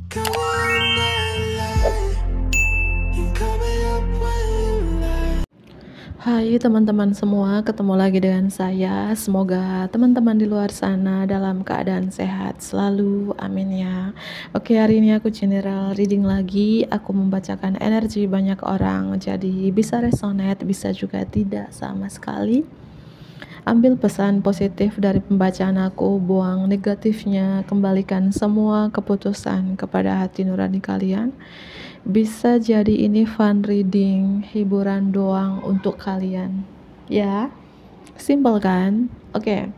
Hai teman-teman semua, ketemu lagi dengan saya. Semoga teman-teman di luar sana dalam keadaan sehat selalu, amin ya. Oke, hari ini aku general reading lagi. Aku membacakan energi banyak orang, jadi bisa resonate, bisa juga tidak sama sekali. Ambil pesan positif dari pembacaan aku, buang negatifnya, kembalikan semua keputusan kepada hati nurani kalian. Bisa jadi ini fun reading, hiburan doang untuk kalian. Ya, simpel kan? Oke.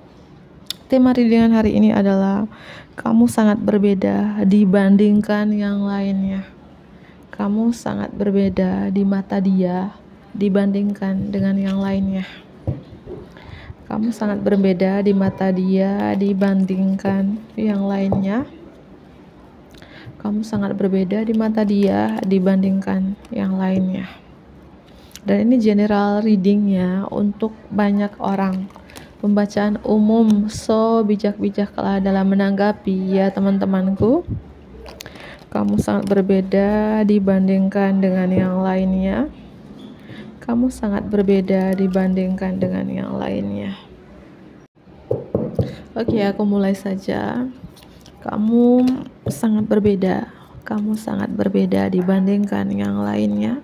Tema readingan hari ini adalah kamu sangat berbeda dibandingkan yang lainnya. Kamu sangat berbeda di mata dia dibandingkan dengan yang lainnya. Kamu sangat berbeda di mata dia dibandingkan yang lainnya. Kamu sangat berbeda di mata dia dibandingkan yang lainnya. Dan ini general readingnya untuk banyak orang. Pembacaan umum, so bijak-bijaklah dalam menanggapi ya teman-temanku. Kamu sangat berbeda dibandingkan dengan yang lainnya. Kamu sangat berbeda dibandingkan dengan yang lainnya. Oke, aku mulai saja. Kamu sangat berbeda. Kamu sangat berbeda dibandingkan yang lainnya.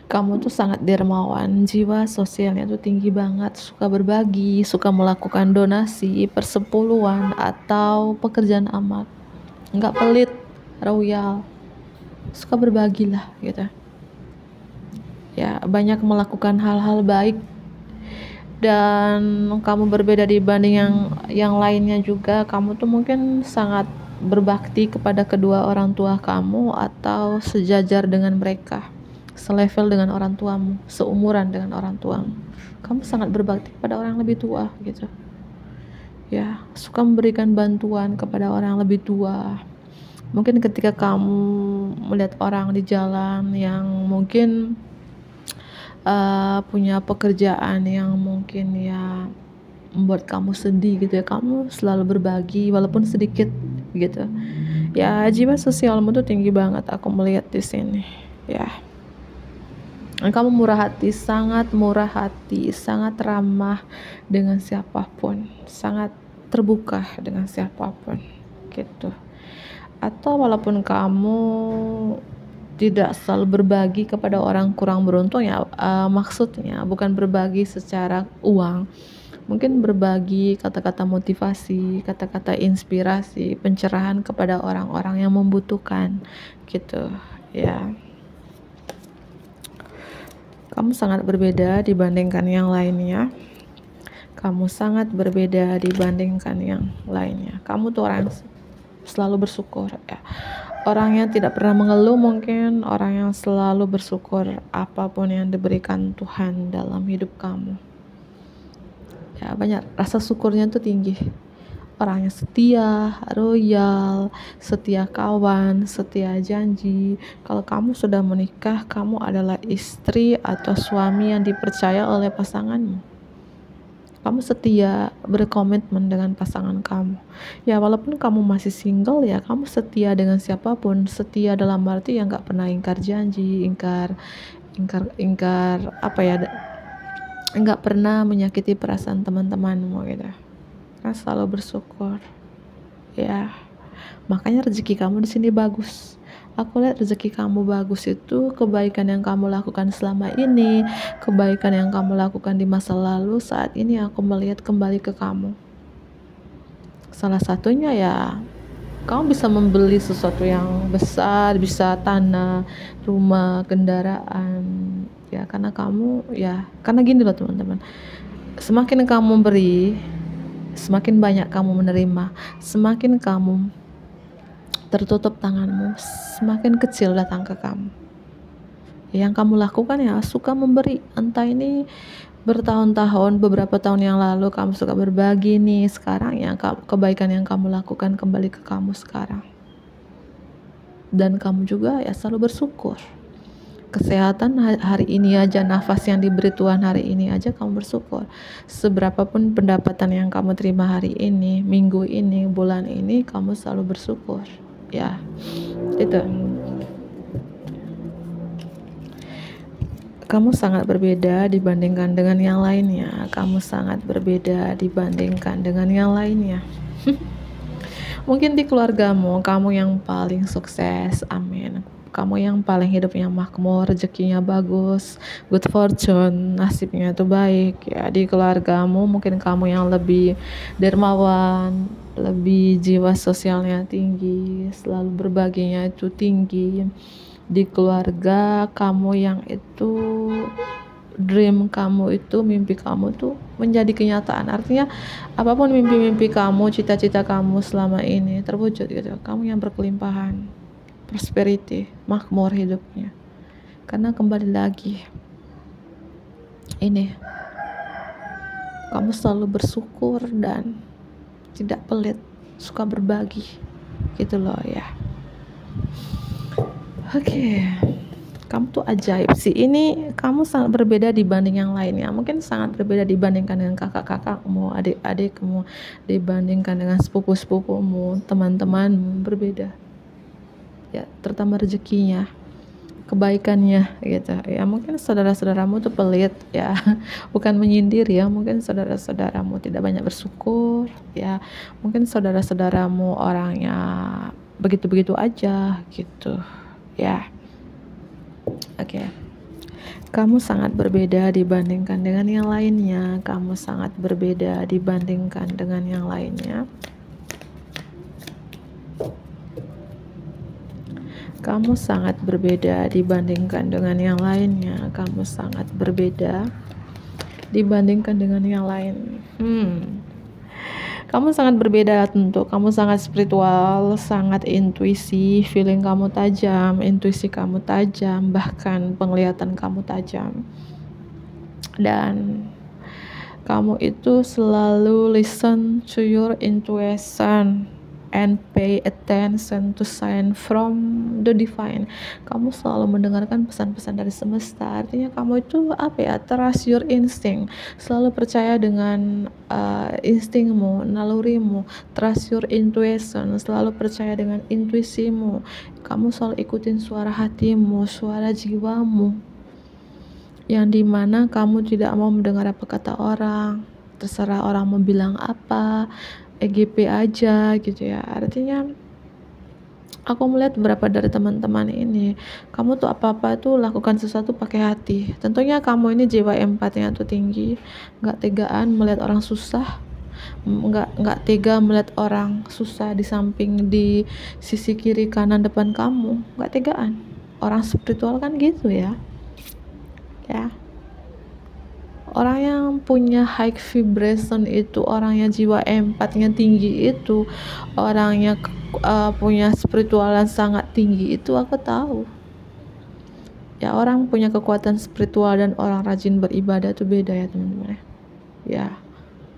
Kamu tuh sangat dermawan, jiwa sosialnya tuh tinggi banget, suka berbagi, suka melakukan donasi, persepuluhan atau pekerjaan amal. Nggak pelit, royal, suka berbagi lah gitu. Ya, banyak melakukan hal-hal baik. Dan kamu berbeda dibanding yang lainnya juga. Kamu tuh mungkin sangat berbakti kepada kedua orang tua kamu atau sejajar dengan mereka, selevel dengan orang tuamu, seumuran dengan orang tuamu. Kamu sangat berbakti kepada orang yang lebih tua gitu. Ya, suka memberikan bantuan kepada orang yang lebih tua. Mungkin ketika kamu melihat orang di jalan yang mungkin punya pekerjaan yang mungkin ya membuat kamu sedih gitu ya, kamu selalu berbagi walaupun sedikit gitu ya. Jiwa sosialmu tuh tinggi banget, aku melihat di sini ya. Kamu murah hati, sangat ramah dengan siapapun, sangat terbuka dengan siapapun gitu. Atau walaupun kamu tidak selalu berbagi kepada orang kurang beruntung ya, maksudnya bukan berbagi secara uang, mungkin berbagi kata-kata motivasi, kata-kata inspirasi, pencerahan kepada orang-orang yang membutuhkan gitu ya. Kamu sangat berbeda dibandingkan yang lainnya. Kamu sangat berbeda dibandingkan yang lainnya. Kamu tuh orang yang selalu bersyukur ya. Orang yang tidak pernah mengeluh, mungkin orang yang selalu bersyukur apapun yang diberikan Tuhan dalam hidup kamu. Ya, banyak rasa syukurnya tuh tinggi. Orang yang setia, royal, setia kawan, setia janji. Kalau kamu sudah menikah, kamu adalah istri atau suami yang dipercaya oleh pasanganmu. Kamu setia, berkomitmen dengan pasangan kamu. Ya, walaupun kamu masih single ya, kamu setia dengan siapapun. Setia dalam arti yang nggak pernah ingkar janji, ingkar apa ya? Nggak pernah menyakiti perasaan teman-temanmu gitu. Kan selalu bersyukur. Ya, makanya rezeki kamu di sini bagus. Aku lihat rezeki kamu bagus itu kebaikan yang kamu lakukan selama ini, kebaikan yang kamu lakukan di masa lalu, saat ini aku melihat kembali ke kamu. Salah satunya ya, kamu bisa membeli sesuatu yang besar, bisa tanah, rumah, kendaraan. Ya, karena kamu ya, karena gini loh teman-teman. Semakin kamu beri, semakin banyak kamu menerima. Semakin kamu tertutup tanganmu, semakin kecil datang ke kamu. Yang kamu lakukan ya suka memberi. Entah ini bertahun-tahun, beberapa tahun yang lalu kamu suka berbagi nih, sekarang ya kebaikan yang kamu lakukan kembali ke kamu sekarang. Dan kamu juga ya selalu bersyukur. kesehatan hari ini aja, nafas yang diberi Tuhan hari ini aja kamu bersyukur. Seberapapun pendapatan yang kamu terima hari ini, minggu ini, bulan ini, kamu selalu bersyukur. Ya, itu. Kamu sangat berbeda dibandingkan dengan yang lainnya. Kamu sangat berbeda dibandingkan dengan yang lainnya. Mungkin di keluargamu, kamu yang paling sukses, amin. Kamu yang paling hidupnya makmur, rezekinya bagus, good fortune, nasibnya itu baik. Ya, di keluargamu mungkin kamu yang lebih dermawan, lebih jiwa sosialnya tinggi, selalu berbaginya itu tinggi. Di keluarga kamu yang itu dream kamu itu, mimpi kamu tuh menjadi kenyataan. Artinya apapun mimpi-mimpi kamu, cita-cita kamu selama ini terwujud gitu. Kamu yang berkelimpahan, prosperity, makmur hidupnya. Karena kembali lagi ini, kamu selalu bersyukur dan tidak pelit, suka berbagi gitu loh ya. Oke. Kamu tuh ajaib sih. Ini kamu sangat berbeda dibanding yang lainnya. Mungkin sangat berbeda dibandingkan dengan kakak-kakakmu, adik-adikmu, dibandingkan dengan sepupu-sepupumu, teman-temanmu, berbeda. Ya, terutama rezekinya, kebaikannya gitu. Ya, mungkin saudara-saudaramu tuh pelit ya. Bukan menyindir ya, mungkin saudara-saudaramu tidak banyak bersyukur ya. Mungkin saudara-saudaramu orangnya begitu-begitu aja gitu. Ya. Oke. Kamu sangat berbeda dibandingkan dengan yang lainnya. Kamu sangat berbeda dibandingkan dengan yang lainnya. Kamu sangat berbeda dibandingkan dengan yang lainnya. Kamu sangat berbeda dibandingkan dengan yang lain. Kamu sangat berbeda tentu. Kamu sangat spiritual, sangat intuisi, feeling kamu tajam, intuisi kamu tajam, bahkan penglihatan kamu tajam. Dan kamu itu selalu listen to your intuition and pay attention to sign from the divine. Kamu selalu mendengarkan pesan-pesan dari semesta. Artinya kamu itu trust your instinct, selalu percaya dengan instingmu, nalurimu. Trust your intuition, selalu percaya dengan intuisimu. Kamu selalu ikutin suara hatimu, suara jiwamu, yang dimana kamu tidak mau mendengar apa kata orang, terserah orang mau bilang apa, EGP aja gitu ya. Artinya aku melihat beberapa dari teman-teman ini, kamu tuh apa-apa tuh lakukan sesuatu pakai hati. Tentunya kamu ini jiwa empatinya tuh tinggi, nggak tegaan melihat orang susah, nggak tega melihat orang susah di samping, di sisi kiri kanan depan kamu, nggak tegaan. Orang spiritual kan gitu ya. Orang yang punya high vibration itu, orang yang jiwa empatnya tinggi itu, orang yang punya spiritual yang sangat tinggi itu, aku tahu ya. Orang punya kekuatan spiritual dan orang rajin beribadah itu beda ya teman-teman ya.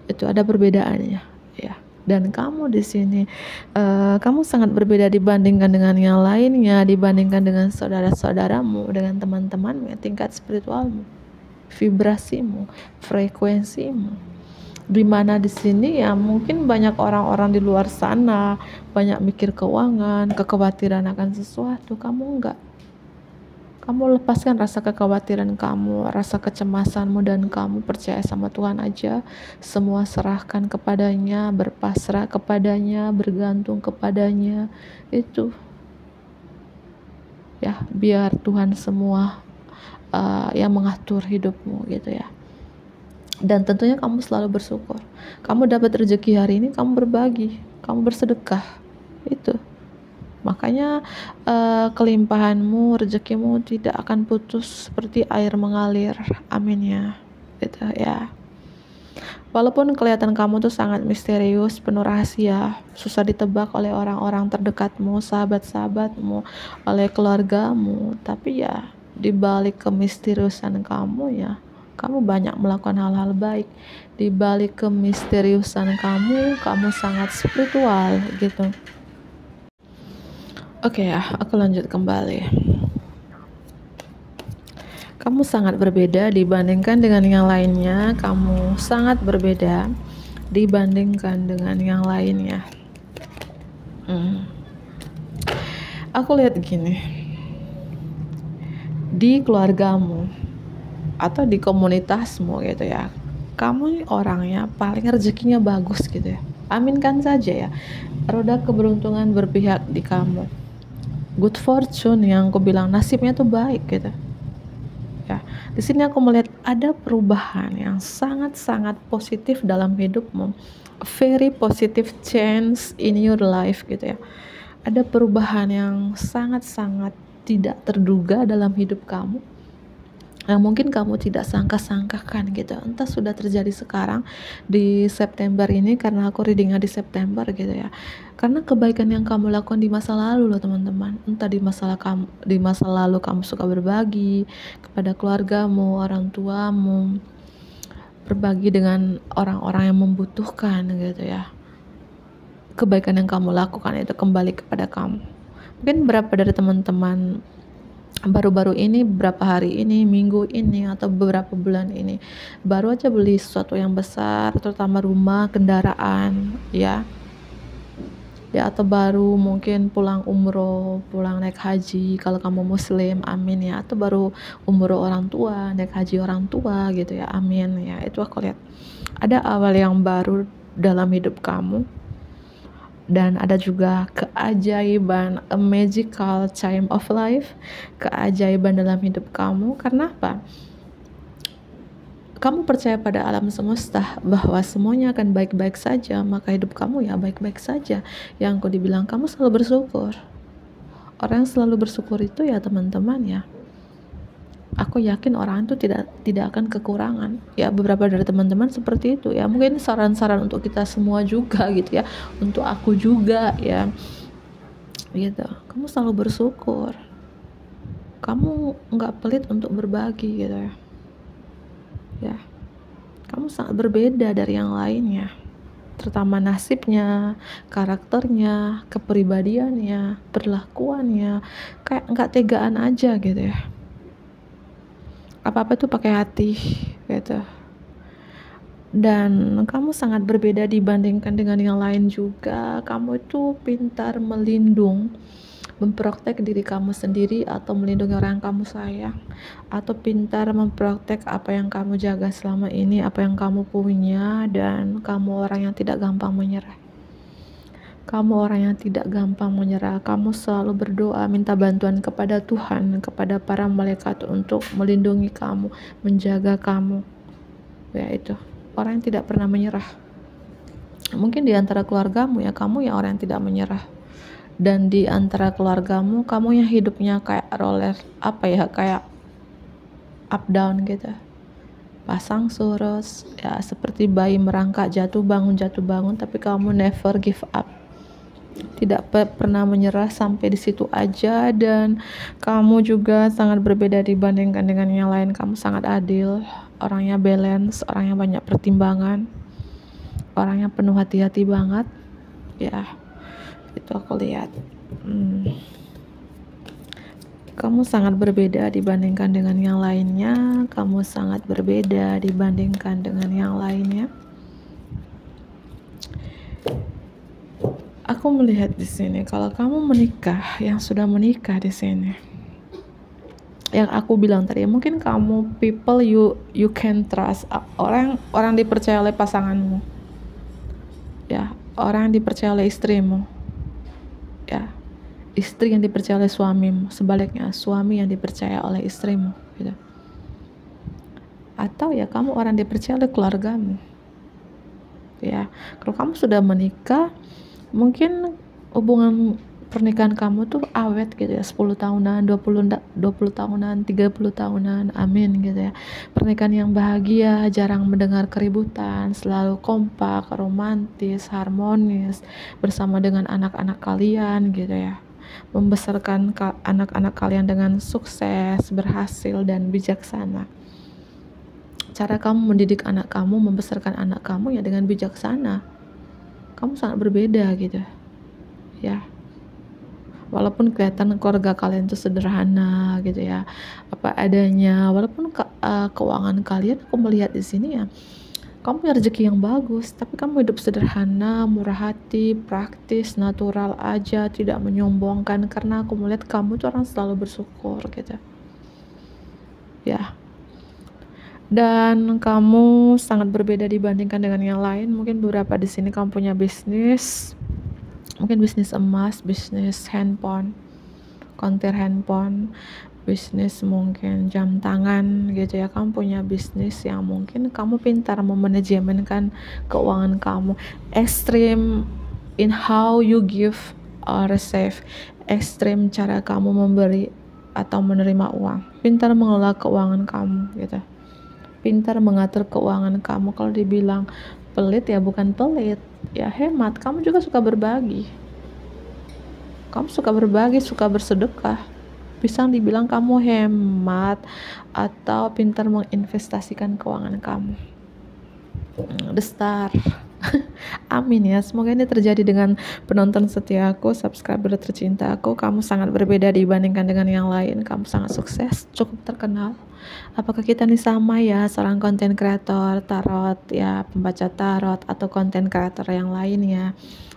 Itu ada perbedaannya ya. Dan kamu di sini kamu sangat berbeda dibandingkan dengan yang lainnya, dibandingkan dengan saudara-saudaramu, dengan teman-temanmu, tingkat spiritualmu, vibrasimu, frekuensimu. Dimana di sini ya mungkin banyak orang-orang di luar sana banyak mikir keuangan, kekhawatiran akan sesuatu. Kamu enggak. Kamu lepaskan rasa kekhawatiran kamu, rasa kecemasanmu, dan kamu percaya sama Tuhan aja. Semua serahkan kepadanya, berpasrah kepadanya, bergantung kepadanya. Itu ya, biar Tuhan semua yang mengatur hidupmu gitu ya. Dan tentunya kamu selalu bersyukur. Kamu dapat rezeki hari ini, kamu berbagi, kamu bersedekah. Itu makanya kelimpahanmu, rezekimu tidak akan putus seperti air mengalir. Amin ya. Gitu ya. Walaupun kelihatan kamu tuh sangat misterius, penuh rahasia, susah ditebak oleh orang-orang terdekatmu, sahabat-sahabatmu, oleh keluargamu, tapi ya di balik kemisteriusan kamu ya, kamu banyak melakukan hal-hal baik. Di balik kemisteriusan kamu sangat spiritual gitu. Oke ya, aku lanjut kembali. Kamu sangat berbeda dibandingkan dengan yang lainnya. Kamu sangat berbeda dibandingkan dengan yang lainnya. Aku lihat gini, di keluargamu atau di komunitasmu gitu ya, kamu nih orangnya paling rezekinya bagus gitu ya. Aminkan saja ya, roda keberuntungan berpihak di kamu. Good fortune, yang aku bilang nasibnya tuh baik gitu. Ya, di sini aku melihat ada perubahan yang sangat-sangat positif dalam hidupmu. A very positive change in your life gitu ya. Ada perubahan yang sangat-sangat tidak terduga dalam hidup kamu, yang mungkin kamu tidak sangka-sangkakan gitu. Entah sudah terjadi sekarang di September ini, karena aku readingnya di September gitu ya. Karena kebaikan yang kamu lakukan di masa lalu loh teman-teman. Entah di masa lalu kamu suka berbagi kepada keluargamu, orang tuamu, berbagi dengan orang-orang yang membutuhkan gitu ya. Kebaikan yang kamu lakukan itu kembali kepada kamu. Mungkin berapa dari teman-teman baru-baru ini, beberapa hari ini, minggu ini, atau beberapa bulan ini baru aja beli sesuatu yang besar, terutama rumah, kendaraan ya, atau baru mungkin pulang umroh, pulang naik haji kalau kamu muslim, amin ya, atau baru umroh orang tua, naik haji orang tua gitu ya, amin ya. Itu aku lihat ada awal yang baru dalam hidup kamu, dan ada juga keajaiban, a magical time of life, keajaiban dalam hidup kamu. Karena apa? Kamu percaya pada alam semesta bahwa semuanya akan baik-baik saja, maka hidup kamu ya baik-baik saja. Yang aku dibilang, kamu selalu bersyukur. Orang yang selalu bersyukur itu ya teman-teman ya, aku yakin orang itu tidak akan kekurangan ya. Beberapa dari teman-teman seperti itu ya. Mungkin saran-saran untuk kita semua juga gitu ya, untuk aku juga ya gitu. Kamu selalu bersyukur, kamu nggak pelit untuk berbagi gitu ya. Kamu sangat berbeda dari yang lainnya, terutama nasibnya, karakternya, kepribadiannya, perlakuannya, kayak nggak tegaan aja gitu ya. Apa-apa tuh pakai hati gitu. Dan kamu sangat berbeda dibandingkan dengan yang lain juga. Kamu itu pintar melindung, memprotek diri kamu sendiri, atau melindungi orang yang kamu sayang, atau pintar memprotek apa yang kamu jaga selama ini, apa yang kamu punya. Dan kamu orang yang tidak gampang menyerah. Kamu orang yang tidak gampang menyerah. Kamu selalu berdoa, minta bantuan kepada Tuhan, kepada para malaikat untuk melindungi kamu, menjaga kamu. Ya itu, orang yang tidak pernah menyerah. Mungkin di antara keluargamu ya, kamu yang orang yang tidak menyerah. Dan di antara keluargamu, kamu yang hidupnya kayak roller, kayak up down gitu. Pasang surut ya, seperti bayi merangkak, jatuh bangun, tapi kamu never give up. Tidak pernah menyerah sampai di situ aja. Dan kamu juga sangat berbeda dibandingkan dengan yang lain. Kamu sangat adil, orangnya balance, orangnya banyak pertimbangan, orangnya penuh hati-hati banget ya. Itu aku lihat. Kamu sangat berbeda dibandingkan dengan yang lainnya. Kamu sangat berbeda dibandingkan dengan yang lainnya. Aku melihat di sini kalau kamu menikah, yang sudah menikah di sini, yang aku bilang tadi, mungkin kamu people you can trust, orang dipercaya oleh pasanganmu ya, orang yang dipercaya oleh istrimu ya, istri yang dipercaya oleh suamimu, sebaliknya suami yang dipercaya oleh istrimu gitu. Atau ya kamu orang dipercaya oleh keluargamu ya. Kalau kamu sudah menikah, mungkin hubungan pernikahan kamu tuh awet gitu ya, 10 tahunan, 20 tahunan, 30 tahunan, amin gitu ya. Pernikahan yang bahagia, jarang mendengar keributan, selalu kompak, romantis, harmonis, bersama dengan anak-anak kalian gitu ya. Membesarkan anak-anak kalian dengan sukses, berhasil, dan bijaksana. Cara kamu mendidik anak kamu, membesarkan anak kamu ya dengan bijaksana. Kamu sangat berbeda gitu ya. walaupun kelihatan keluarga kalian itu sederhana gitu ya, apa adanya, walaupun keuangan kalian aku melihat di sini ya, kamu punya rezeki yang bagus, tapi kamu hidup sederhana, murah hati, praktis, natural aja, tidak menyombongkan, karena aku melihat kamu tuh orang selalu bersyukur gitu ya. Dan kamu sangat berbeda dibandingkan dengan yang lain. Mungkin beberapa di sini kamu punya bisnis, mungkin bisnis emas, bisnis handphone, konter handphone, bisnis mungkin jam tangan gitu ya. Kamu punya bisnis yang mungkin kamu pintar memanajemenkan keuangan kamu, ekstrim in how you give or receive, ekstrim cara kamu memberi atau menerima uang, pintar mengelola keuangan kamu gitu, pintar mengatur keuangan kamu. Kalau dibilang pelit ya bukan pelit, ya hemat. Kamu juga suka berbagi, kamu suka berbagi, suka bersedekah. Bisa dibilang kamu hemat atau pintar menginvestasikan keuangan kamu. The Star. Amin ya, semoga ini terjadi dengan penonton setia aku, subscriber tercinta aku. Kamu sangat berbeda dibandingkan dengan yang lain. Kamu sangat sukses, cukup terkenal. Apakah kita nih sama ya, seorang konten kreator tarot ya, pembaca tarot atau konten kreator yang lainnya?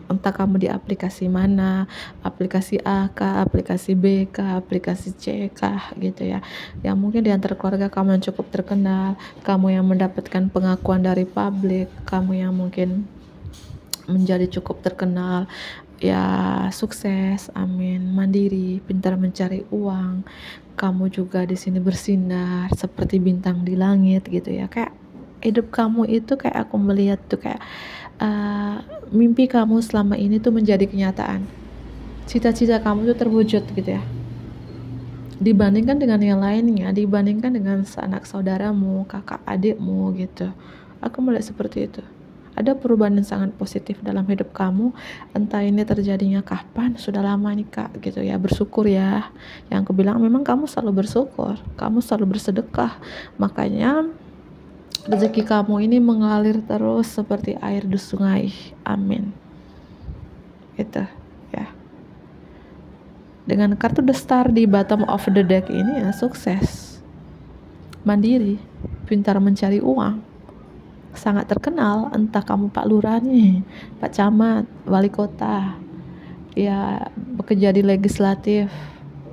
Entah kamu di aplikasi mana, aplikasi A kah, aplikasi B kah, aplikasi C kah gitu ya. Yang mungkin di antara keluarga kamu yang cukup terkenal, kamu yang mendapatkan pengakuan dari publik, kamu yang mungkin menjadi cukup terkenal ya, sukses, amin, mandiri, pintar mencari uang. Kamu juga di sini bersinar seperti bintang di langit gitu ya. Kayak hidup kamu itu kayak aku melihat tuh kayak mimpi kamu selama ini tuh menjadi kenyataan. Cita-cita kamu tuh terwujud gitu ya. Dibandingkan dengan yang lainnya, dibandingkan dengan anak saudaramu, kakak adikmu gitu. Aku melihat seperti itu. Ada perubahan yang sangat positif dalam hidup kamu. Entah ini terjadinya kapan, sudah lama nih kak gitu ya. Bersyukur ya. Yang aku bilang memang kamu selalu bersyukur, kamu selalu bersedekah. Makanya rezeki kamu ini mengalir terus seperti air di sungai. Amin. Gitu ya. Dengan kartu The Star di bottom of the deck ini ya, sukses, mandiri, pintar mencari uang, sangat terkenal. Entah kamu Pak Lurah nih, Pak Camat, Wali Kota, ya bekerja di legislatif,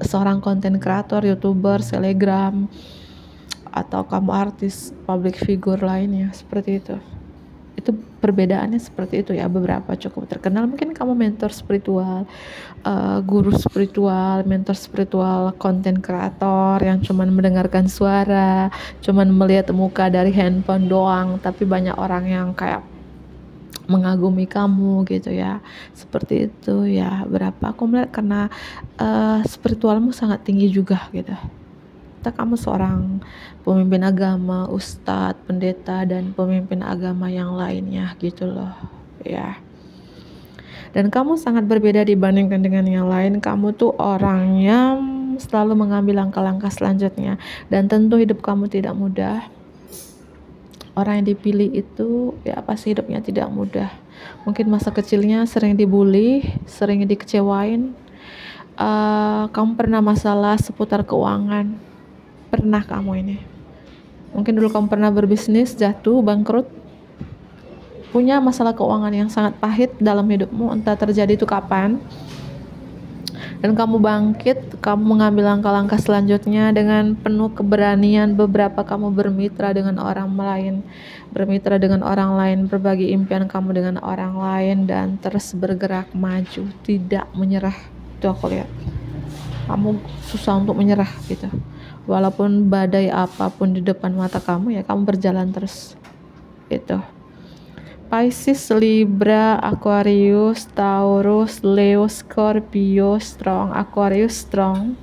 seorang konten kreator, YouTuber, selebgram, atau kamu artis, public figure lainnya, seperti itu. Itu perbedaannya seperti itu ya. Beberapa cukup terkenal, mungkin kamu mentor spiritual, guru spiritual, mentor spiritual, konten kreator yang cuman mendengarkan suara, cuman melihat muka dari handphone doang, tapi banyak orang yang kayak mengagumi kamu gitu ya, seperti itu ya. Berapa aku melihat karena spiritualmu sangat tinggi juga gitu. Entah kamu seorang pemimpin agama, ustadz, pendeta, dan pemimpin agama yang lainnya gitu loh ya. Dan kamu sangat berbeda dibandingkan dengan yang lain. Kamu tuh orang yang selalu mengambil langkah-langkah selanjutnya, dan tentu hidup kamu tidak mudah. Orang yang dipilih itu ya pasti hidupnya tidak mudah. Mungkin masa kecilnya sering dibully, sering dikecewain. Kamu pernah masalah seputar keuangan? Pernah kamu ini? Mungkin dulu kamu pernah berbisnis, jatuh, bangkrut, punya masalah keuangan yang sangat pahit dalam hidupmu. Entah terjadi itu kapan, dan kamu bangkit, kamu mengambil langkah-langkah selanjutnya dengan penuh keberanian. Beberapa kamu bermitra dengan orang lain, berbagi impian kamu dengan orang lain, dan terus bergerak maju, tidak menyerah. Itu aku lihat kamu susah untuk menyerah gitu. Walaupun badai apapun di depan mata kamu ya, kamu berjalan terus. Itu Pisces, Libra, Aquarius, Taurus, Leo, Scorpio strong, Aquarius strong.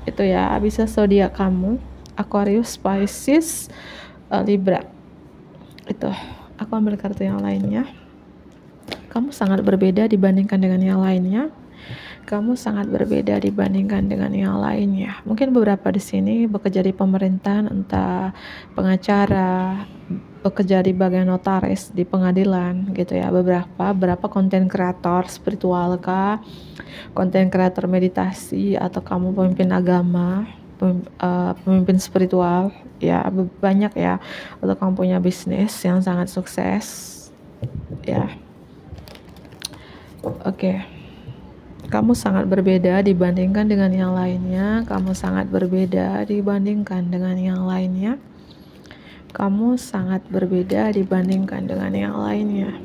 Itu ya, bisa zodiak kamu, Aquarius, Pisces, Libra. Itu aku ambil kartu yang lainnya. Kamu sangat berbeda dibandingkan dengan yang lainnya. Kamu sangat berbeda dibandingkan dengan yang lainnya. Mungkin beberapa di sini bekerja di pemerintahan, entah pengacara, bekerja di bagian notaris, di pengadilan gitu ya. Beberapa konten kreator spiritual kah, konten kreator meditasi, atau kamu pemimpin agama, pemimpin spiritual ya, banyak ya. Atau kamu punya bisnis yang sangat sukses ya. Oke. Kamu sangat berbeda dibandingkan dengan yang lainnya. Kamu sangat berbeda dibandingkan dengan yang lainnya. Kamu sangat berbeda dibandingkan dengan yang lainnya.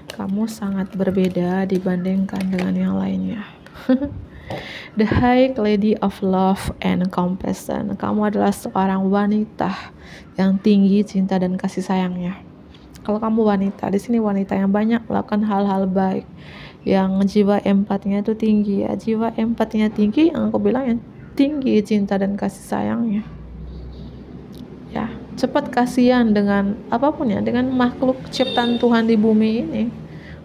Kamu sangat berbeda dibandingkan dengan yang lainnya. The High Lady of Love and Compassion. Kamu adalah seorang wanita yang tinggi cinta dan kasih sayangnya. Kalau kamu wanita, di sini wanita yang banyak melakukan hal-hal baik, yang jiwa empatinya itu tinggi ya. Jiwa empatinya tinggi, yang aku bilang yang tinggi cinta dan kasih sayangnya. Ya, cepat kasihan dengan apapun ya, dengan makhluk ciptaan Tuhan di bumi ini.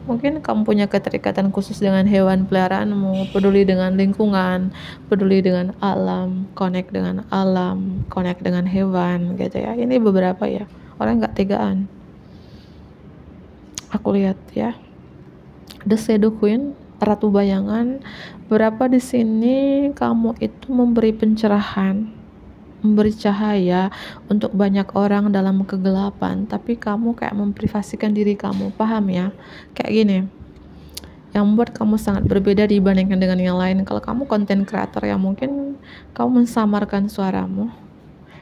Mungkin kamu punya keterikatan khusus dengan hewan peliharaanmu, peduli dengan lingkungan, peduli dengan alam, connect dengan alam, connect dengan hewan gitu ya. Ini beberapa ya, orang nggak tegaan. Aku lihat ya, The Shadow Queen, Ratu Bayangan. Berapa di sini kamu itu memberi pencerahan, memberi cahaya untuk banyak orang dalam kegelapan, tapi kamu kayak memprivasikan diri kamu, paham ya? Kayak gini, yang membuat kamu sangat berbeda dibandingkan dengan yang lain. Kalau kamu konten kreator ya, mungkin kamu mensamarkan suaramu,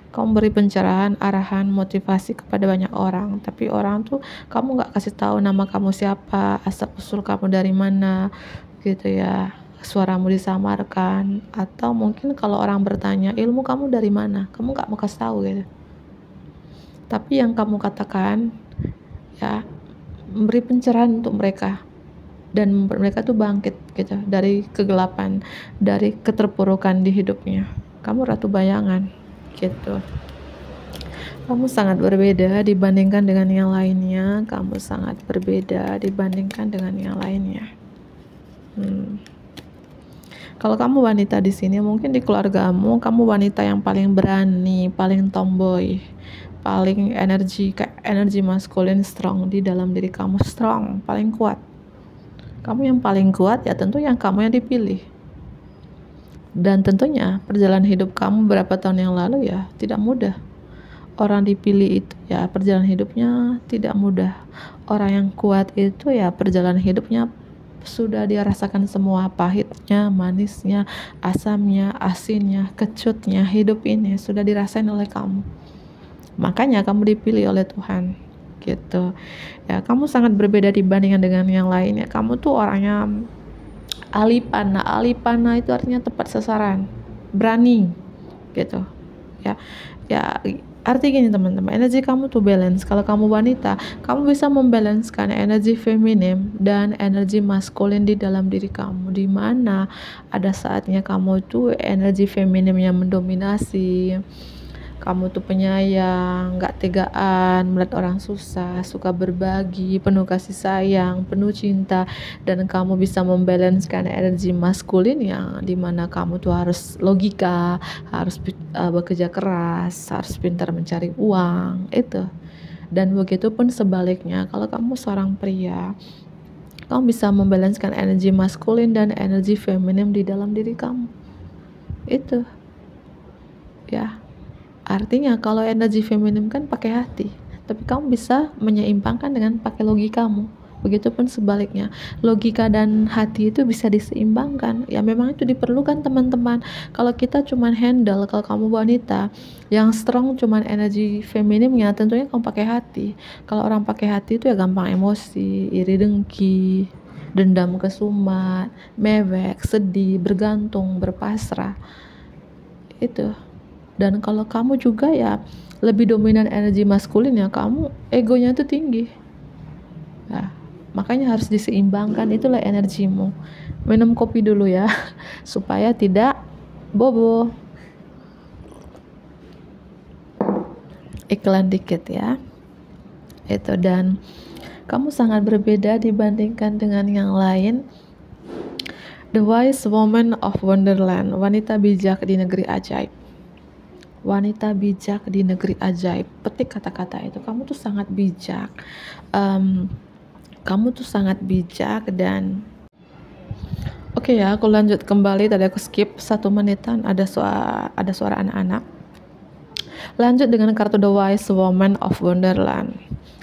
kamu beri pencerahan, arahan, motivasi kepada banyak orang, tapi orang tuh kamu nggak kasih tahu nama kamu siapa, asal usul kamu dari mana gitu ya, suaramu disamarkan. Atau mungkin kalau orang bertanya ilmu kamu dari mana, kamu nggak mau kasih tahu gitu, tapi yang kamu katakan ya memberi pencerahan untuk mereka, dan mereka tuh bangkit gitu dari kegelapan, dari keterpurukan di hidupnya. Kamu Ratu Bayangan gitu. Kamu sangat berbeda dibandingkan dengan yang lainnya. Kamu sangat berbeda dibandingkan dengan yang lainnya. Kalau kamu wanita di sini, mungkin di keluargamu kamu wanita yang paling berani, paling tomboy, paling kayak energi maskulin strong di dalam diri kamu, strong, paling kuat. Kamu yang paling kuat ya, tentu yang kamu yang dipilih. Dan tentunya perjalanan hidup kamu berapa tahun yang lalu ya tidak mudah. Orang dipilih itu ya perjalanan hidupnya tidak mudah. Orang yang kuat itu ya perjalanan hidupnya sudah dia rasakan semua, pahitnya, manisnya, asamnya, asinnya, kecutnya. Hidup ini sudah dirasain oleh kamu. Makanya kamu dipilih oleh Tuhan gitu. Ya, kamu sangat berbeda dibandingkan dengan yang lainnya. Kamu tuh orangnya alipana. Alipana itu artinya tepat sasaran, berani gitu ya. Ya arti gini teman-teman, energi kamu tuh balance. Kalau kamu wanita, kamu bisa membalancekan energi feminim dan energi maskulin di dalam diri kamu, di mana ada saatnya kamu tuh energi feminim yang mendominasi. Kamu tuh penyayang, gak tegaan, melihat orang susah, suka berbagi, penuh kasih sayang, penuh cinta. Dan kamu bisa membalancekan energi maskulin yang dimana kamu tuh harus logika, harus bekerja keras, harus pintar mencari uang, itu. Dan begitu pun sebaliknya, kalau kamu seorang pria, kamu bisa membalancekan energi maskulin dan energi feminim di dalam diri kamu. Itu ya. Artinya kalau energi feminim kan pakai hati, tapi kamu bisa menyeimbangkan dengan pakai logikamu. Begitupun sebaliknya, logika dan hati itu bisa diseimbangkan. Ya memang itu diperlukan teman-teman. Kalau kita cuman handle, kalau kamu wanita yang strong cuman energi feminimnya, tentunya kamu pakai hati. Kalau orang pakai hati itu ya gampang emosi, iri dengki, dendam kesumat, mewek, sedih, bergantung, berpasrah. Itu. Dan kalau kamu juga ya lebih dominan energi maskulin ya, kamu egonya itu tinggi. Nah, makanya harus diseimbangkan, itulah energimu. Minum kopi dulu ya, supaya tidak bobo. Iklan dikit ya. Itu, dan kamu sangat berbeda dibandingkan dengan yang lain. The wise woman of Wonderland, wanita bijak di negeri ajaib. Wanita bijak di negeri ajaib. Petik kata-kata itu. Kamu tuh sangat bijak. Kamu tuh sangat bijak dan oke ya, aku lanjut kembali. Tadi aku skip 1 menitan. Ada suara anak-anak. Lanjut dengan kartu The Wise Woman of Wonderland.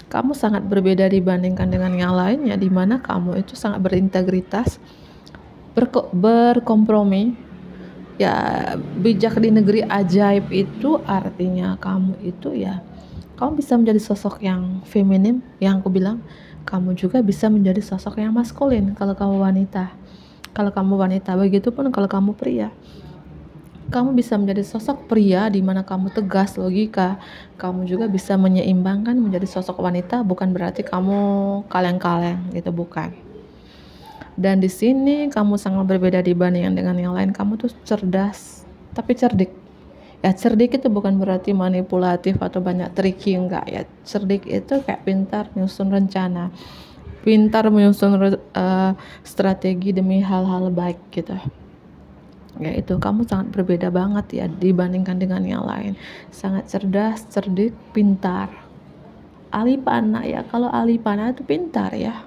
Kamu sangat berbeda dibandingkan dengan yang lainnya, di mana kamu itu sangat berintegritas, berkompromi. Ya, bijak di negeri ajaib itu artinya kamu itu ya, kamu bisa menjadi sosok yang feminim, yang aku bilang. Kamu juga bisa menjadi sosok yang maskulin kalau kamu wanita. Kalau kamu wanita, begitupun kalau kamu pria. Kamu bisa menjadi sosok pria di mana kamu tegas, logika. Kamu juga bisa menyeimbangkan menjadi sosok wanita, bukan berarti kamu kaleng-kaleng gitu, bukan. Dan di sini kamu sangat berbeda dibandingkan dengan yang lain. Kamu tuh cerdas, tapi cerdik. Ya, cerdik itu bukan berarti manipulatif atau banyak tricky, enggak ya. Cerdik itu kayak pintar menyusun rencana, pintar menyusun strategi demi hal-hal baik gitu. Ya, itu kamu sangat berbeda banget ya dibandingkan dengan yang lain. Sangat cerdas, cerdik, pintar. Alipana ya, kalau Alipana itu pintar ya.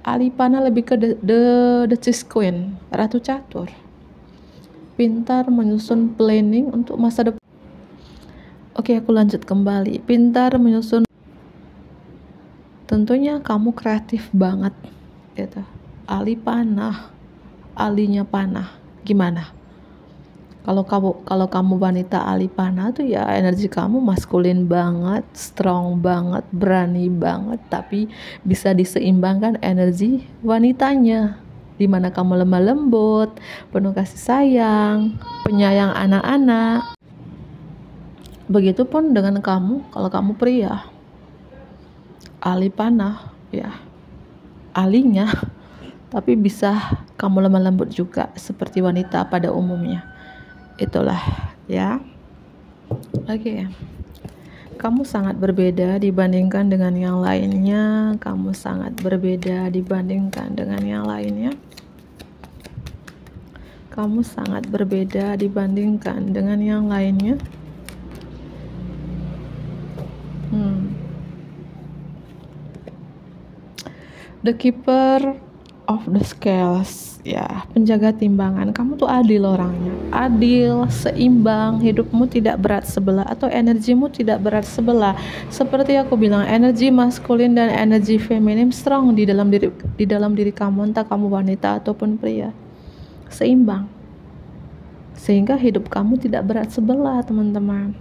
Alipana lebih ke the chess queen, ratu catur. Pintar menyusun planning untuk masa depan. Oke, aku lanjut kembali. Pintar menyusun. Tentunya kamu kreatif banget gitu. Alipana, alinya panah. Gimana? Kalau kamu wanita Alipana tuh ya energi kamu maskulin banget, strong banget, berani banget, tapi bisa diseimbangkan energi wanitanya, dimana kamu lemah lembut, penuh kasih sayang, penyayang anak-anak. Begitupun dengan kamu, kalau kamu pria Alipana ya, alinya, tapi bisa kamu lemah lembut juga seperti wanita pada umumnya. Itulah ya. Oke. Kamu sangat berbeda dibandingkan dengan yang lainnya. Kamu sangat berbeda dibandingkan dengan yang lainnya. Kamu sangat berbeda dibandingkan dengan yang lainnya. The Keeper of the Scales ya, penjaga timbangan. Kamu tuh adil orangnya, adil, seimbang, hidupmu tidak berat sebelah atau energimu tidak berat sebelah. Seperti aku bilang, energi maskulin dan energi feminim strong di dalam diri kamu, entah kamu wanita ataupun pria. Seimbang. Sehingga hidup kamu tidak berat sebelah, teman-teman.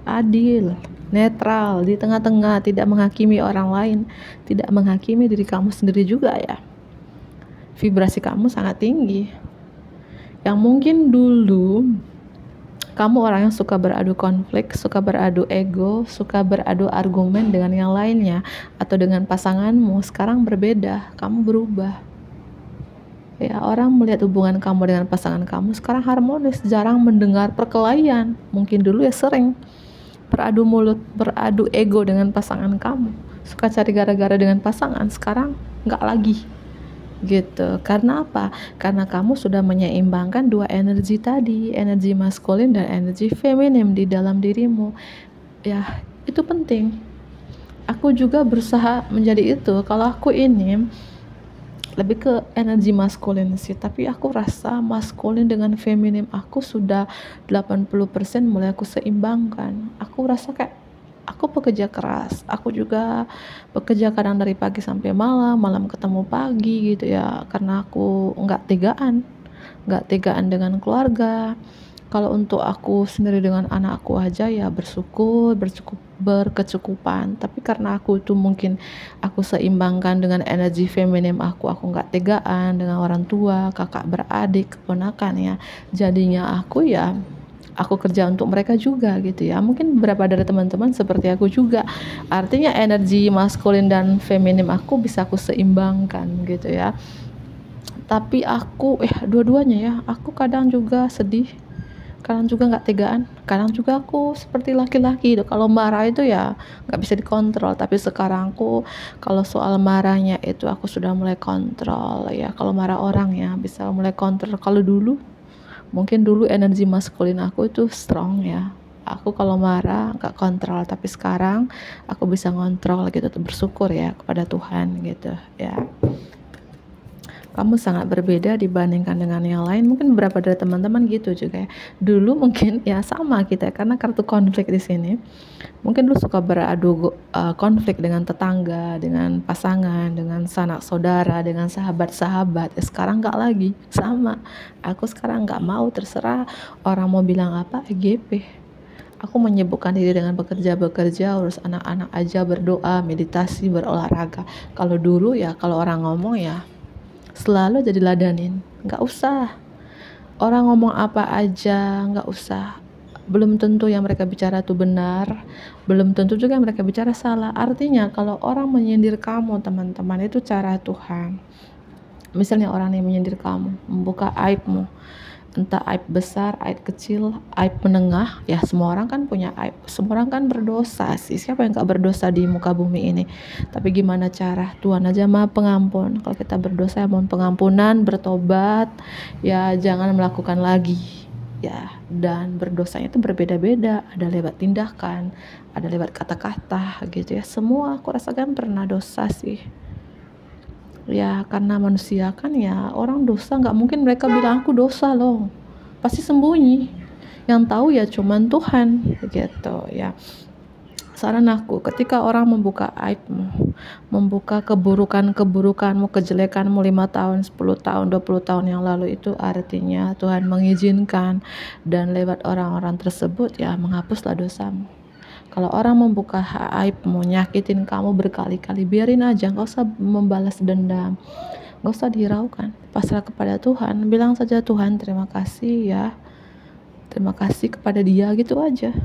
Adil, netral, di tengah-tengah, tidak menghakimi orang lain, tidak menghakimi diri kamu sendiri juga ya. Vibrasi kamu sangat tinggi. Yang mungkin dulu kamu orang yang suka beradu konflik, suka beradu ego, suka beradu argumen dengan yang lainnya atau dengan pasanganmu, sekarang berbeda, kamu berubah. Ya, orang melihat hubungan kamu dengan pasangan kamu sekarang harmonis, jarang mendengar perkelahian. Mungkin dulu ya sering beradu mulut, beradu ego dengan pasangan kamu, suka cari gara-gara dengan pasangan, sekarang nggak lagi gitu. Karena apa? Karena kamu sudah menyeimbangkan dua energi tadi, energi maskulin dan energi feminim di dalam dirimu. Ya, itu penting. Aku juga berusaha menjadi itu. Kalau aku ini lebih ke energi maskulin sih, tapi aku rasa maskulin dengan feminim aku sudah 80% mulai aku seimbangkan. Aku rasa kayak aku pekerja keras, aku juga bekerja kadang dari pagi sampai malam ketemu pagi gitu ya, karena aku nggak tegaan dengan keluarga. Kalau untuk aku sendiri dengan anakku aja ya berkecukupan. Tapi karena aku itu mungkin aku seimbangkan dengan energi feminim aku nggak tegaan dengan orang tua, kakak beradik, keponakan ya. Jadinya aku kerja untuk mereka juga gitu ya. Mungkin beberapa dari teman-teman seperti aku juga. Artinya energi maskulin dan feminim aku bisa aku seimbangkan gitu ya. Tapi aku dua-duanya ya, aku kadang juga sedih, Kadang juga nggak tegaan, kadang juga aku seperti laki-laki itu kalau marah itu ya nggak bisa dikontrol. Tapi sekarang aku kalau soal marahnya itu aku sudah mulai kontrol ya. Kalau marah orang ya bisa mulai kontrol. Kalau dulu mungkin dulu energi maskulin aku itu strong ya. Aku kalau marah nggak kontrol, tapi sekarang aku bisa ngontrol gitu. Bersyukur ya kepada Tuhan gitu ya. Kamu sangat berbeda dibandingkan dengan yang lain. Mungkin beberapa dari teman-teman gitu juga ya. Dulu mungkin ya sama kita karena kartu konflik di sini. Mungkin lu suka beradu konflik dengan tetangga, dengan pasangan, dengan sanak saudara, dengan sahabat-sahabat. Sekarang nggak lagi, sama. Aku sekarang nggak mau, terserah orang mau bilang apa, EGP. Aku menyibukkan diri dengan bekerja, urus anak-anak aja, berdoa, meditasi, berolahraga. Kalau dulu ya, kalau orang ngomong ya selalu jadi ladanin, nggak usah orang ngomong apa aja, nggak usah. Belum tentu yang mereka bicara itu benar, belum tentu juga yang mereka bicara salah. Artinya kalau orang menyindir kamu teman-teman, itu cara Tuhan. Misalnya orang yang menyindir kamu, membuka aibmu, entah aib besar, aib kecil, aib menengah, ya semua orang kan punya aib, semua orang kan berdosa sih, siapa yang gak berdosa di muka bumi ini. Tapi gimana cara, Tuhan aja Maha Pengampun. Kalau kita berdosa ya mohon pengampunan, bertobat, ya jangan melakukan lagi ya. Dan berdosanya itu berbeda-beda, ada lewat tindakan, ada lewat kata-kata gitu ya. Semua aku rasakan pernah dosa sih ya, karena manusia kan ya, orang dosa nggak mungkin mereka bilang aku dosa loh, pasti sembunyi, yang tahu ya cuman Tuhan gitu ya. Saran aku, ketika orang membuka aibmu, membuka keburukanmu, kejelekanmu 5 tahun, 10 tahun, 20 tahun yang lalu, itu artinya Tuhan mengizinkan dan lewat orang-orang tersebut ya menghapuslah dosamu. Kalau orang membuka aibmu, nyakitin kamu berkali-kali, biarin aja, gak usah membalas dendam, gak usah dihiraukan, pasrah kepada Tuhan. Bilang saja, Tuhan terima kasih ya, terima kasih kepada dia, gitu aja.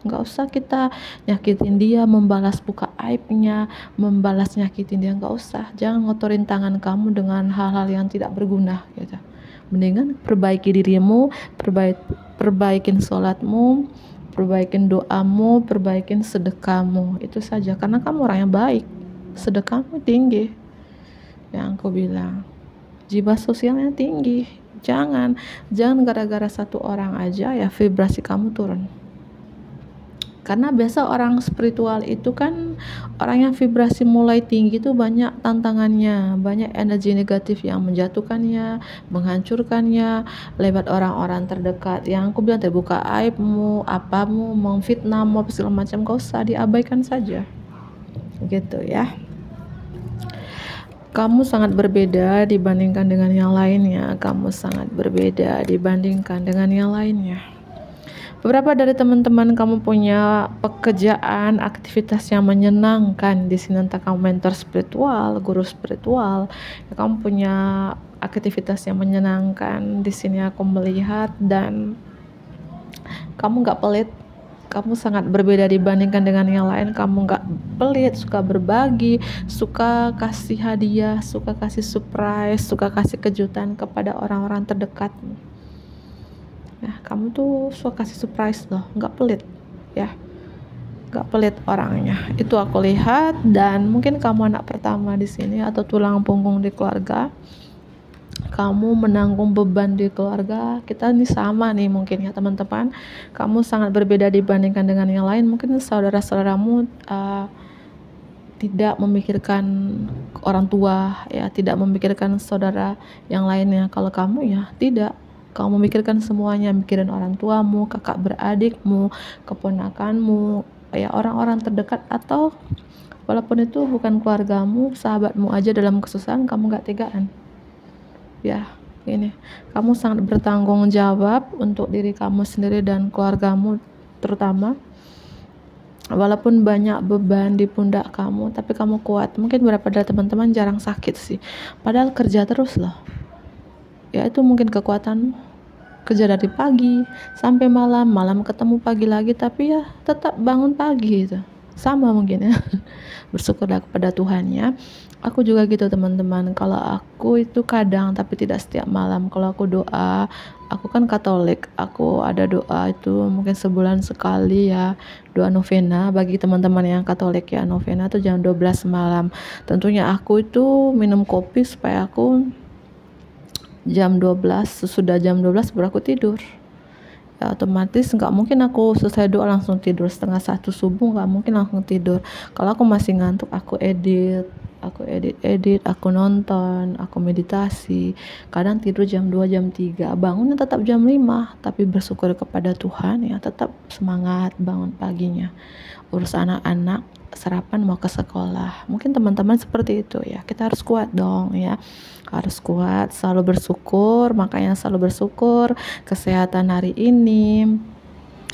Gak usah kita nyakitin dia, membalas buka aibnya, membalas nyakitin dia, gak usah. Jangan ngotorin tangan kamu dengan hal-hal yang tidak berguna gitu. Mendingan perbaiki dirimu, perbaikin sholatmu, perbaikin doamu, perbaikin sedekahmu, itu saja. Karena kamu orang yang baik, sedekahmu tinggi, yang aku bilang, jiwa sosialnya tinggi. Jangan gara-gara satu orang aja ya vibrasi kamu turun. Karena biasa orang spiritual itu kan orang yang vibrasi mulai tinggi itu banyak tantangannya, banyak energi negatif yang menjatuhkannya, menghancurkannya lewat orang-orang terdekat. Yang aku bilang terbuka aibmu, apamu, memfitnahmu, segala macam, gak usah, diabaikan saja gitu ya. Kamu sangat berbeda dibandingkan dengan yang lainnya. Kamu sangat berbeda dibandingkan dengan yang lainnya. Beberapa dari teman-teman kamu punya pekerjaan, aktivitas yang menyenangkan di sini, entah kamu mentor spiritual, guru spiritual, ya, kamu punya aktivitas yang menyenangkan di sini aku melihat, dan kamu nggak pelit. Kamu sangat berbeda dibandingkan dengan yang lain. Kamu nggak pelit, suka berbagi, suka kasih hadiah, suka kasih surprise, suka kasih kejutan kepada orang-orang terdekatmu. Ya, kamu tuh suka kasih surprise loh, nggak pelit ya, nggak pelit orangnya. Itu aku lihat. Dan mungkin kamu anak pertama di sini atau tulang punggung di keluarga, kamu menanggung beban di keluarga. Kita ini sama nih mungkin ya teman-teman. Kamu sangat berbeda dibandingkan dengan yang lain. Mungkin saudara-saudaramu tidak memikirkan orang tua ya, tidak memikirkan saudara yang lainnya. Kalau kamu ya tidak, kamu memikirkan semuanya, mikirin orang tuamu, kakak beradikmu, keponakanmu, ya orang-orang terdekat, atau walaupun itu bukan keluargamu, sahabatmu aja dalam kesusahan kamu gak tegaan. Ya, ini kamu sangat bertanggung jawab untuk diri kamu sendiri dan keluargamu terutama. Walaupun banyak beban di pundak kamu, tapi kamu kuat. Mungkin beberapa dari teman-teman jarang sakit sih, padahal kerja terus loh. Ya itu mungkin kekuatanmu, kerja dari pagi sampai malam, malam ketemu pagi lagi, tapi ya tetap bangun pagi gitu. sama mungkin ya. Bersyukurlah kepada Tuhan ya. Aku juga gitu teman-teman, kalau aku itu kadang tapi tidak setiap malam. Kalau aku doa, aku kan Katolik, aku ada doa itu mungkin sebulan sekali ya, doa novena. Bagi teman-teman yang Katolik ya, novena itu jam 12 malam. Tentunya aku itu minum kopi supaya aku jam 12, sesudah jam 12 baru aku tidur ya, otomatis nggak mungkin aku selesai doa langsung tidur. Setengah 1 subuh nggak mungkin langsung tidur. Kalau aku masih ngantuk, aku edit, aku nonton, aku meditasi. Kadang tidur jam 2, jam 3, bangunnya tetap jam 5, tapi bersyukur kepada Tuhan ya, tetap semangat bangun paginya, urus anak-anak, sarapan mau ke sekolah. Mungkin teman-teman seperti itu ya, kita harus kuat dong ya, harus kuat, selalu bersyukur. Makanya selalu bersyukur kesehatan hari ini,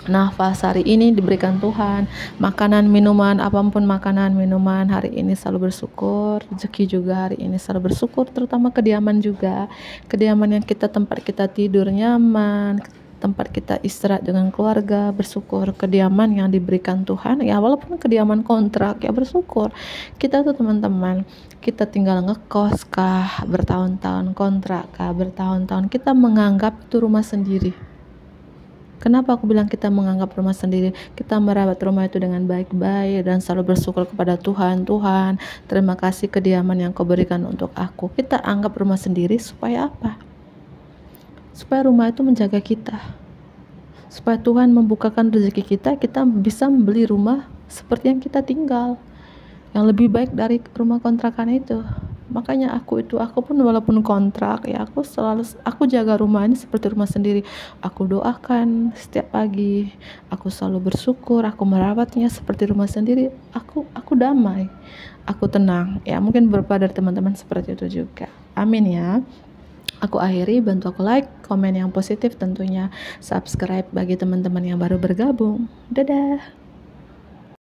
nafas hari ini diberikan Tuhan, makanan minuman, apapun makanan minuman hari ini selalu bersyukur, rezeki juga hari ini selalu bersyukur, terutama kediaman juga, kediaman yang tempat kita tidur nyaman, tempat kita istirahat dengan keluarga, bersyukur kediaman yang diberikan Tuhan ya, walaupun kediaman kontrak ya bersyukur. Kita tuh teman-teman, kita tinggal ngekos kah, bertahun-tahun kontrak kah, bertahun-tahun, kita menganggap itu rumah sendiri. Kenapa aku bilang kita menganggap rumah sendiri? Kita merawat rumah itu dengan baik-baik dan selalu bersyukur kepada Tuhan. Tuhan, terima kasih kediaman yang Kau berikan untuk aku. Kita anggap rumah sendiri supaya apa? Supaya rumah itu menjaga kita. Supaya Tuhan membukakan rezeki kita, kita bisa membeli rumah seperti yang kita tinggal, yang lebih baik dari rumah kontrakan itu. Makanya aku pun walaupun kontrak ya, aku jaga rumah ini seperti rumah sendiri. Aku doakan setiap pagi, aku selalu bersyukur, aku merawatnya seperti rumah sendiri. Aku damai, aku tenang ya. Mungkin beberapa dari teman-teman seperti itu juga. Amin ya. Aku akhiri, bantu aku like, komen yang positif tentunya, subscribe bagi teman-teman yang baru bergabung. Dadah.